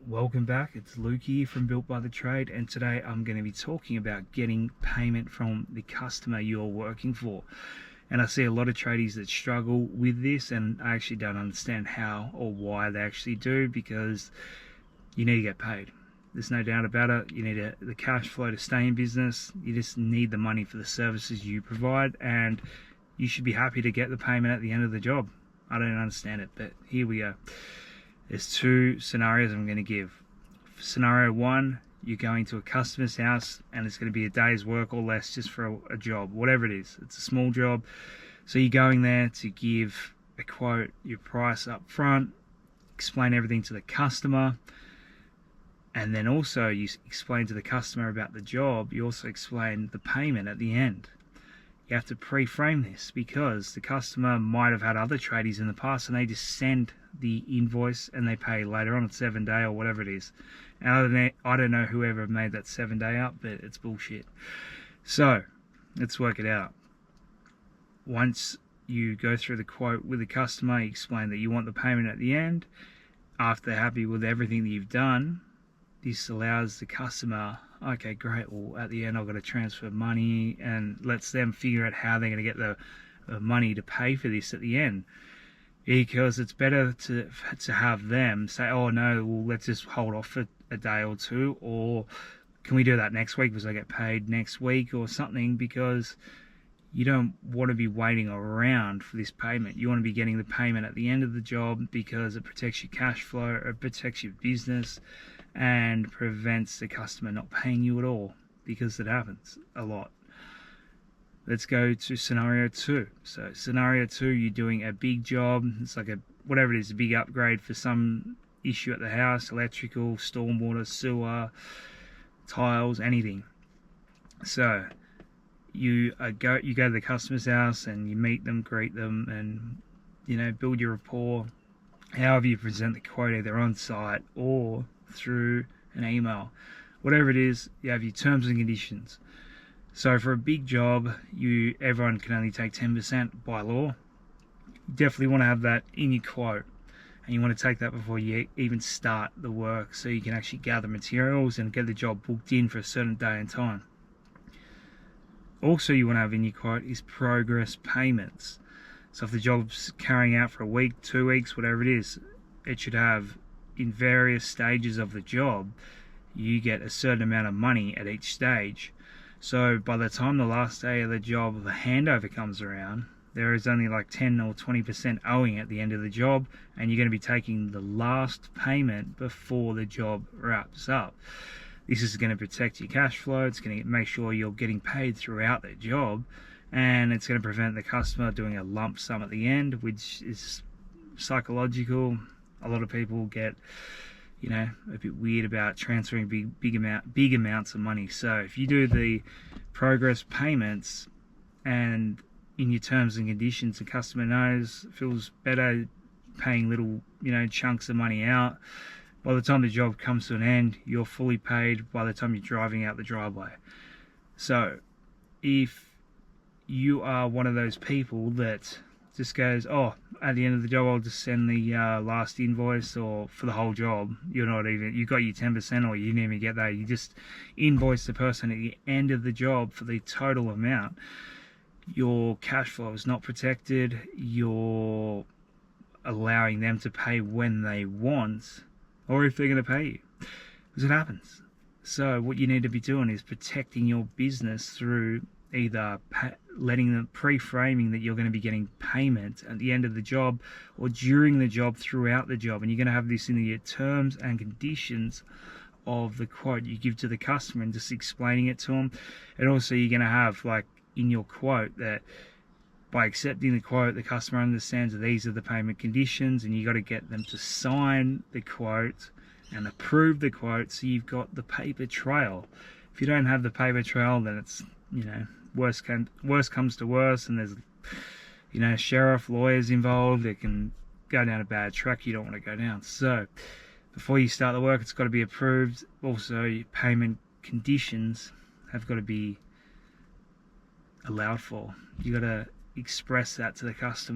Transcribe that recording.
Welcome back, it's Luke here from Built by the Trade, and today I'm going to be talking about getting payment from the customer you're working for. And I see a lot of tradies that struggle with this, and I actually don't understand how or why they actually do, because you need to get paid. There's no doubt about it. You need the cash flow to stay in business. You just need the money for the services you provide, and you should be happy to get the payment at the end of the job. I don't understand it, but here we go. There's two scenarios I'm going to give. Scenario one, you're going to a customer's house and it's going to be a day's work or less just for a job, whatever it is. It's a small job. So you're going there to give a quote, your price up front, explain everything to the customer, and then also you explain to the customer about the job. You also explain the payment at the end. You have to pre-frame this because the customer might have had other tradies in the past and they just send the invoice and they pay later on at 7 day or whatever it is. And I don't know whoever made that 7 day up, but it's bullshit. So let's work it out. Once you go through the quote with the customer, you explain that you want the payment at the end. After they're happy with everything that you've done, this allows the customer, okay, great, well, at the end I've got to transfer money, and lets them figure out how they're going to get the money to pay for this at the end. Because it's better to have them say, oh no, well, let's just hold off for a day or two, or can we do that next week because I get paid next week or something, because you don't want to be waiting around for this payment. You want to be getting the payment at the end of the job because it protects your cash flow, it protects your business, and prevents the customer not paying you at all, because it happens a lot. Let's go to scenario two. So scenario two, you're doing a big job. It's like whatever it is, a big upgrade for some issue at the house, electrical, stormwater, sewer, tiles, anything. So you go to the customer's house and you meet them, greet them, and build your rapport. However you present the quote, either on site or through an email, whatever it is, you have your terms and conditions. So for a big job, everyone can only take 10% by law. You definitely want to have that in your quote, and you want to take that before you even start the work, so you can actually gather materials and get the job booked in for a certain day and time. Also, you want to have in your quote is progress payments. So if the job's carrying out for a week, 2 weeks, whatever it is, it should have, in various stages of the job, you get a certain amount of money at each stage. So by the time the last day of the job, the handover comes around, there is only like 10 or 20% owing at the end of the job, and you're going to be taking the last payment before the job wraps up. This is going to protect your cash flow. It's going to make sure you're getting paid throughout the job, and it's going to prevent the customer doing a lump sum at the end, which is psychological. A lot of people get a bit weird about transferring big amounts of money. So if you do the progress payments, and in your terms and conditions, the customer feels better paying little chunks of money out. By the time the job comes to an end, you're fully paid by the time you're driving out the driveway. So if you are one of those people that just goes, oh, at the end of the job I'll just send the last invoice, or for the whole job, you got your 10%, or you didn't even get that, you just invoice the person at the end of the job for the total amount, your cash flow is not protected. You're allowing them to pay when they want, or if they're going to pay you, because it happens. So what you need to be doing is protecting your business through either letting them pre-framing that you're going to be getting payment at the end of the job, or during the job, throughout the job. And you're going to have this in your terms and conditions of the quote you give to the customer, and just explaining it to them. And also you're going to have, like, in your quote, that by accepting the quote, the customer understands that these are the payment conditions, and you got to get them to sign the quote and approve the quote, so you've got the paper trail. If you don't have the paper trail, then it's worst comes to worst, and there's sheriff, lawyers involved. It can go down a bad track you don't want to go down. So before you start the work, it's got to be approved. Also, your payment conditions have got to be allowed for. You got to express that to the customer.